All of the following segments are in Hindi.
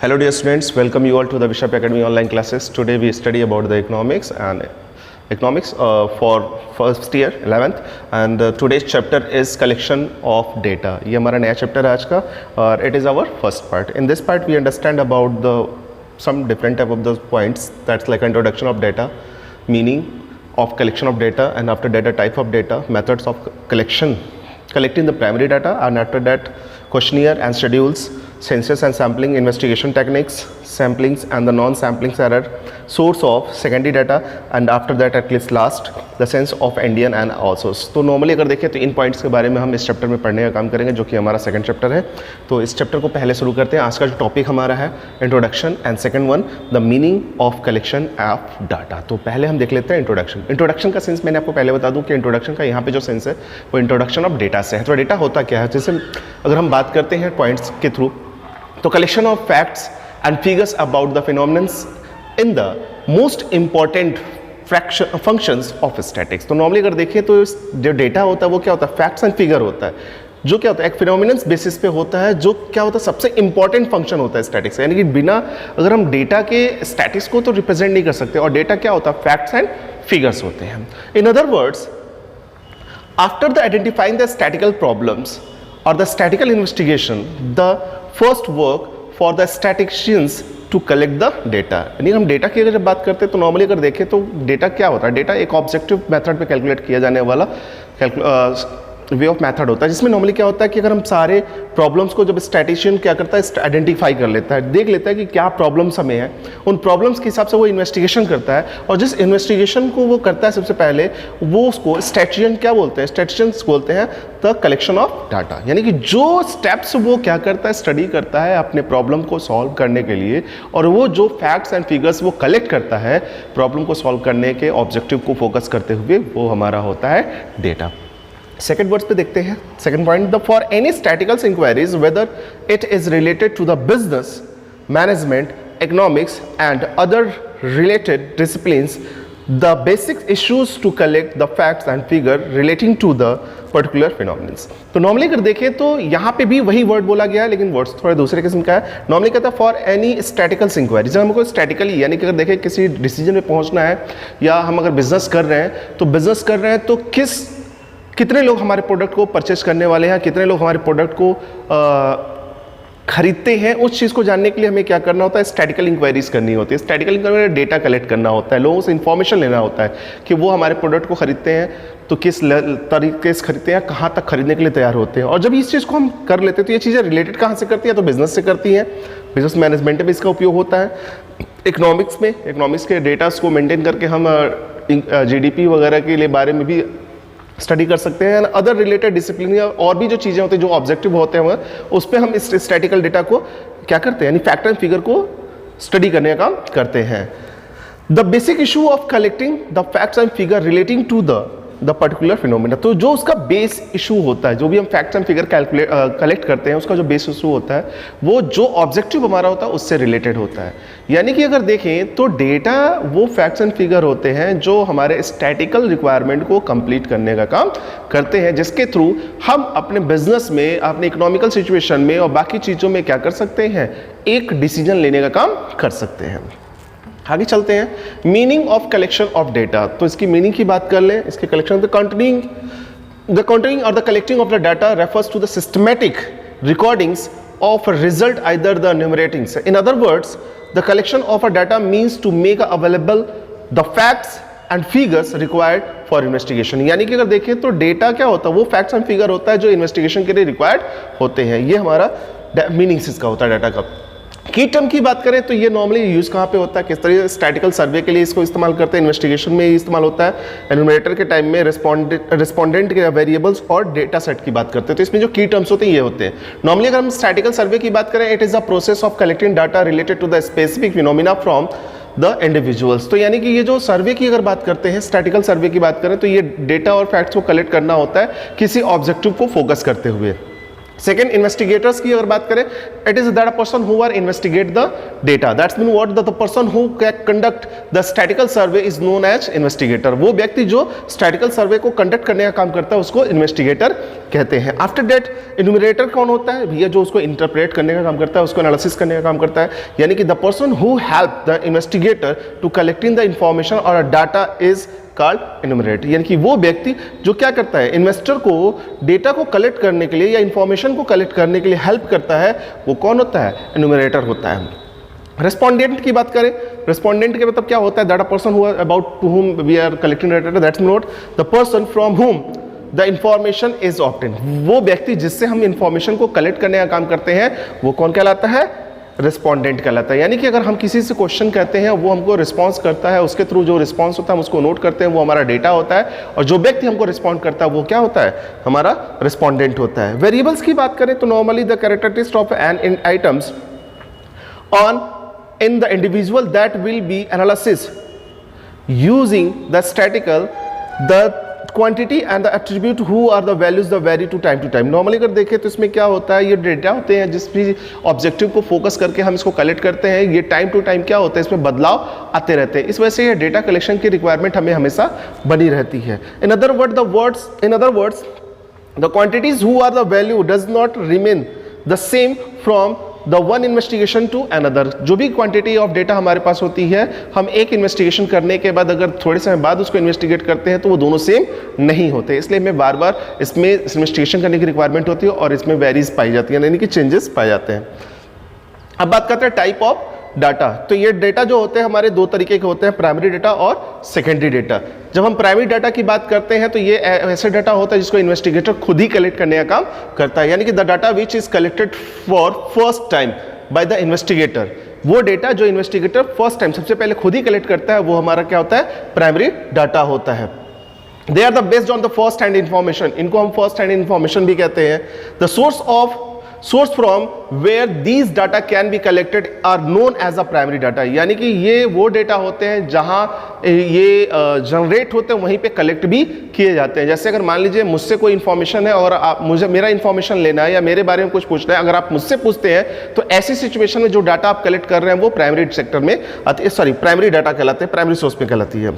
Hello dear students, welcome you all to the Bishop Academy online classes. Today we study about the economics for first year 11th and today's chapter is collection of data. ये हमारा नया chapter है आज का और it is our first part. In this part we understand about the some different type of those points, that's like introduction of data, meaning of collection of data, and after data type of data, methods of collecting the primary data, and after that questionnaire and schedules, census and sampling, investigation techniques, samplings and the non-samplings error, source of secondary data, and after that at least last the sense of Indian and also. तो नॉर्मली अगर देखें तो इन पॉइंट्स के बारे में हम इस चैप्टर में पढ़ने का काम करेंगे जो कि हमारा सेकंड चैप्टर है. तो इस चैप्टर को पहले शुरू करते हैं. आज का जो टॉपिक हमारा है introduction and second one the meaning of collection of data. तो पहले हम देख लेते हैं इंट्रोडक्शन का सेंस. मैंने आपको पहले बता दूं कि इंट्रोडक्शन का यहाँ पे जो सेंस है वो इंट्रोडक्शन ऑफ डेटा से है. तो डेटा होता क्या है, जैसे अगर हम बात करते हैं पॉइंट्स के थ्रू, तो collection of facts and figures about the phenomenons in the most important functions of statics. तो नॉर्मली अगर देखें तो जो डेटा होता है वो क्या होता है, फैक्ट्स एंड फिगर होता है, जो क्या होता है एक फिनोमिनन्स बेसिस पे होता है, जो क्या होता है सबसे इंपॉर्टेंट फंक्शन होता है स्टैटिक्स. यानी कि बिना अगर हम डेटा के स्टैटिक्स को तो रिप्रेजेंट नहीं कर सकते, और डेटा क्या होता है फैक्ट्स एंड फिगर्स होते हैं. In other words, after the identifying the statical problems और the statical investigation, the first work for the statisticians to collect the data. यानी हम डेटा की अगर जब बात करते हैं तो नॉर्मली अगर देखें तो डेटा क्या होता है, डेटा एक ऑब्जेक्टिव मेथड पे कैलकुलेट किया जाने वाला वे ऑफ मेथड होता है, जिसमें नॉर्मली क्या होता है कि अगर हम सारे प्रॉब्लम्स को जब स्टैटिशियन क्या करता है आइडेंटिफाई कर लेता है, देख लेता है कि क्या प्रॉब्लम्स हमें है, उन प्रॉब्लम्स के हिसाब से वो इन्वेस्टिगेशन करता है, और जिस इन्वेस्टिगेशन को वो करता है सबसे पहले वो उसको स्टैटिशियन क्या बोलते हैं, स्टैटिशियंस बोलते हैं द कलेक्शन ऑफ डाटा. यानी कि जो स्टेप्स वो क्या करता है, स्टडी करता है अपने प्रॉब्लम को सॉल्व करने के लिए, और वो जो फैक्ट्स एंड फिगर्स वो कलेक्ट करता है प्रॉब्लम को सॉल्व करने के ऑब्जेक्टिव को फोकस करते हुए, वो हमारा होता है डेटा. सेकेंड वर्ड्स पे देखते हैं. Second point, the for any statical inquiries whether it is related to the business, management, economics and other related disciplines, the basic issues to collect the facts and figure relating to the particular phenomenons. तो नॉर्मली अगर देखें तो यहाँ पे भी वही वर्ड बोला गया है, लेकिन वर्ड्स थोड़े दूसरे किस्म का है. नॉर्मली कहता है फॉर एनी स्टैटिकल इंक्वायरी, जब हमको स्टैटिकली यानी कि अगर देखें किसी डिसीजन में पहुँचना है, या हम अगर बिजनेस कर रहे हैं तो कितने लोग हमारे प्रोडक्ट को परचेस करने वाले हैं, कितने लोग हमारे प्रोडक्ट को खरीदते हैं, उस चीज़ को जानने के लिए हमें क्या करना होता है, स्टैटिकल इंक्वायरीज करनी होती है. स्टैटिकल इंक्वायरी डेटा कलेक्ट करना होता है, लोगों से इन्फॉर्मेशन लेना होता है कि वो हमारे प्रोडक्ट को खरीदते हैं तो किस तरीके से खरीदते हैं, कहाँ तक खरीदने के लिए तैयार होते हैं. और जब इस चीज़ को हम कर लेते हैं तो ये चीज़ें रिलेटेड कहाँ से करती हैं, तो बिजनेस से करती हैं. बिजनेस मैनेजमेंट में इसका उपयोग होता है. इकोनॉमिक्स के डेटास को मेंटेन करके हम GDP वगैरह के लिए बारे में भी स्टडी कर सकते हैं. अदर रिलेटेड डिसिप्लिन या और भी जो चीज़ें होती हैं जो ऑब्जेक्टिव होते हैं उस पर हम इस स्टैटिकल डेटा को क्या करते हैं, यानी फैक्ट एंड फिगर को स्टडी करने का काम करते हैं. The basic issue of collecting the facts and figure relating to the particular phenomena. तो जो उसका बेस इशू होता है, जो भी हम फैक्ट्स एंड फिगर कलेक्ट करते हैं, उसका जो बेस इशू होता है वो जो ऑब्जेक्टिव हमारा होता है उससे रिलेटेड होता है. यानी कि अगर देखें तो डेटा वो फैक्ट्स एंड फिगर होते हैं जो हमारे स्टैटिकल रिक्वायरमेंट को कंप्लीट करने का काम करते हैं, जिसके थ्रू हम अपने बिजनेस में, अपने इकोनॉमिकल सिचुएशन में और बाकी चीज़ों में क्या कर सकते हैं, एक डिसीजन लेने का काम कर सकते हैं. आगे चलते हैं. Meaning of collection of data. तो इसकी मीनिंग की बात कर लें. इसके कलेक्शन द काउंटिंग और the collecting of the data refers to the systematic recordings of result either the enumeratings. In other words, the collection of a data means to make available the facts and figures required for investigation. यानी कि अगर देखें तो डेटा क्या होता है, वो फैक्ट्स एंड फिगर होता है जो इन्वेस्टिगेशन के लिए रिक्वायर्ड होते हैं. ये हमारा मीनिंग्स इसका होता है डाटा का. की टर्म की बात करें तो ये नॉर्मली यूज कहाँ पे होता है, किस तरह स्टैटिकल सर्वे के लिए इसको इस्तेमाल करते हैं, इन्वेस्टिगेशन में इस्तेमाल होता है, एन्यूमरेटर के टाइम में रिस्पोंडेंट के वेरिएबल्स और डेटा सेट की बात करते हैं. तो इसमें जो की टर्म्स होते हैं ये होते हैं. नॉर्मली अगर हम स्टैटिकल सर्वे की बात करें, it is a process of collecting data related to the specific phenomena from the individuals. तो यानी कि ये जो सर्वे की अगर बात करते हैं, स्टैटिकल सर्वे की बात करें, तो ये डेटा और फैक्ट्स को कलेक्ट करना होता है किसी ऑब्जेक्टिव को फोकस करते हुए. सेकेंड, इन्वेस्टिगेटर्स की अगर बात करें, it is that person who are investigate the data, that's mean what, the person who conduct the statical survey is known as investigator. वो व्यक्ति जो स्टैटिकल सर्वे को कंडक्ट करने का काम करता है उसको इन्वेस्टिगेटर कहते हैं। आफ्टर दैट इन्यूमरेटर कौन होता है भैया, जो उसको इंटरप्रेट करने का काम करता है, उसको एनालिसिस करने का काम करता है, यानी कि the person who help the investigator to collecting the information और डाटा इज कॉल्ड इन्यूमरेटर, यानी कि वो व्यक्ति जो क्या करता है, इन्वेस्टर को डेटा को कलेक्ट करने के लिए या इंफॉर्मेशन को कलेक्ट करने के लिए हेल्प करता है, वो कौन होता है, इन्यूमरेटर होता है। रेस्पोंडेंट की बात करें, रेस्पोंडेंट के मतलब क्या होता है, that a person who about to whom we are collecting data, that's not the person from whom the information is obtain, वो व्यक्ति जिससे हम इंफॉर्मेशन को कलेक्ट करने का काम करते हैं वो कौन कहलाता है, रिस्पोंडेंट कहलाता है। यानी कि अगर हम किसी से क्वेश्चन कहते हैं, वो हमको रिस्पांस करता है, उसके थ्रू जो रिस्पांस होता है हम उसको नोट करते हैं, वो हमारा डेटा होता है, और जो व्यक्ति हमको रिस्पॉन्ड करता है वो क्या होता है, हमारा रिस्पोंडेंट होता है। वेरिएबल्स की बात करें तो normally the characteristics of an items on in the individual that will be analysis using the statical the quantity and the attribute who are the values the vary to time to time. Normally अगर देखें तो इसमें क्या होता है, ये डेटा होते हैं जिस भी ऑब्जेक्टिव को फोकस करके हम इसको कलेक्ट करते हैं, ये टाइम टू टाइम क्या होता है, इसमें बदलाव आते रहते हैं। इस वजह से ये डेटा कलेक्शन की रिक्वायरमेंट हमें हमेशा बनी रहती है। In other words the quantities who are the value does not remain the same from the one investigation to another. जो भी क्वांटिटी ऑफ डेटा हमारे पास होती है, हम एक इन्वेस्टिगेशन करने के बाद अगर थोड़े समय बाद उसको इन्वेस्टिगेट करते हैं तो वो दोनों सेम नहीं होते, इसलिए हमें बार बार इसमें इन्वेस्टिगेशन करने की रिक्वायरमेंट होती है और इसमें वेरीज पाई जाती है, यानी कि चेंजेस पाए जाते हैं। अब बात करते हैं टाइप ऑफ डाटा। तो ये डेटा जो होते हैं हमारे दो तरीके के होते हैं, प्राइमरी डेटा और सेकेंडरी डेटा। जब हम प्राइमरी डाटा की बात करते हैं तो ये ऐसे डाटा होता है जिसको इन्वेस्टिगेटर खुद ही कलेक्ट करने का काम करता है, यानी कि the data which is collected for first time by the investigator. वो डेटा जो इन्वेस्टिगेटर फर्स्ट टाइम सबसे पहले खुद ही कलेक्ट करता है वो हमारा क्या होता है, प्राइमरी डाटा होता है। They are the based on the first hand information, इनको हम फर्स्ट हैंड इंफॉर्मेशन भी कहते हैं। The source from where these data can be collected are known as a primary data, यानी कि ये वो डेटा होते हैं जहां ये जनरेट होते हैं वहीं पे कलेक्ट भी किए जाते हैं। जैसे अगर मान लीजिए मुझसे कोई इन्फॉर्मेशन है और आप मुझे मेरा इन्फॉर्मेशन लेना है या मेरे बारे में कुछ पूछना है, अगर आप मुझसे पूछते हैं तो ऐसी सिचुएशन में जो डाटा आप कलेक्ट कर रहे हैं वो प्राइमरी सेक्टर में प्राइमरी डाटा कहलाते हैं, प्राइमरी सोर्स में कहलाती है।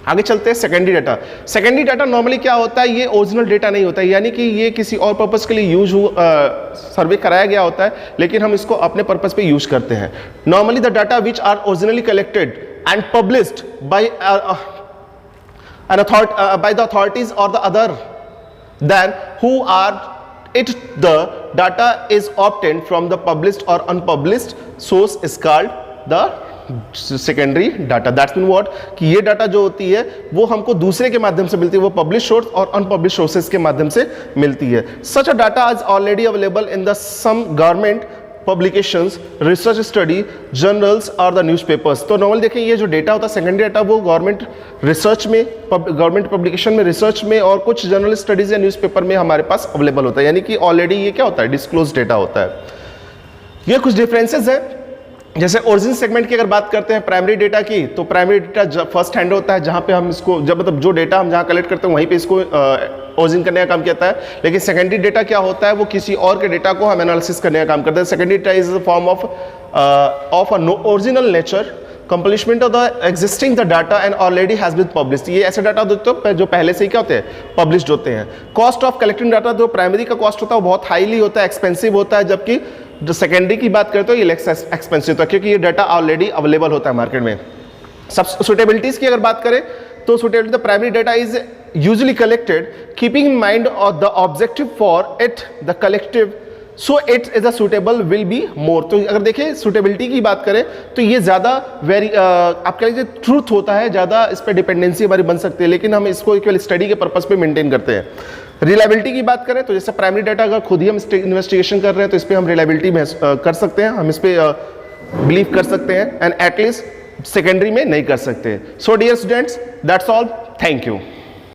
आगे चलते हैं secondary data. Secondary data normally क्या होता है, ये ओरिजिनल डेटा नहीं होता है, यानी कि ये किसी और पर्पस के लिए यूज सर्वे कराया गया होता है, लेकिन हम इसको अपने पर्पस पे यूज करते हैं। Normally the data which are originally collected and published by the authorities और the other than who are it the data is obtained from the published or unpublished source is called the secondary data. That's mean what, कि ये डाटा जो होती है वो हमको दूसरे के माध्यम से मिलती है, वो पब्लिश सोर्स और अनपब्लिश सोर्सेज के माध्यम से मिलती है। Such a data is already available in the some government publications, research study, journals और द न्यूज़पेपर्स। तो नॉर्मल देखें ये जो डेटा होता है सेकेंडरी डाटा वो गवर्नमेंट रिसर्च में, गवर्नमेंट पब्लिकेशन में, रिसर्च में और कुछ जर्नल स्टडीज या न्यूज़पेपर में हमारे पास अवेलेबल होता है, यानी कि ऑलरेडी ये क्या होता है, डिस्क्लोज डेटा होता है। ये कुछ डिफरेंसेस हैं। जैसे ओरिजिन सेगमेंट की अगर बात करते हैं प्राइमरी डेटा की, तो प्राइमरी डेटा फर्स्ट हैंड होता है जहां पे हम इसको जब मतलब जो डेटा हम जहां कलेक्ट करते हैं वहीं पे इसको ओरिजिन करने का काम किया है। लेकिन सेकेंडरी डेटा क्या होता है, वो किसी और के डेटा को हम एनालिसिस करने का काम करते हैं। Secondary data is the form of a original nature accomplishment of the existing the data and already has been published. ये ऐसे डाटा होते जो पहले से ही क्या होते हैं, पब्लिश्ड होते हैं। कॉस्ट ऑफ कलेक्टिंग डाटा, जो प्राइमरी का कॉस्ट होता है वो बहुत हाईली होता है, एक्सपेंसिव होता है, जबकि जो सेकेंडरी की बात करते हो ये एक्सपेंसिव होता है क्योंकि ये डाटा ऑलरेडी अवेलेबल होता है मार्केट में। सब सुटेबिलिटीज की अगर बात करें तो suitability the primary data is usually collected keeping in mind of the objective for it the collective so it is a suitable will be more. तो अगर देखें सुटेबिलिटी की बात करें तो ये ज़्यादा आप कह लीजिए ट्रूथ होता है, ज़्यादा इस पर डिपेंडेंसी हमारी बन सकती है, लेकिन हम इसको केवल स्टडी के पर्पस पे मेंटेन करते हैं। रिलायबिलिटी की बात करें तो जैसे प्राइमरी डाटा अगर खुद ही हम इन्वेस्टिगेशन कर रहे हैं तो इस पर हम रिलायबिलिटी कर सकते हैं, हम इस पर बिलीव कर सकते हैं, एंड एटलीस्ट सेकेंडरी में नहीं कर सकते। So dear students, that's all, thank you.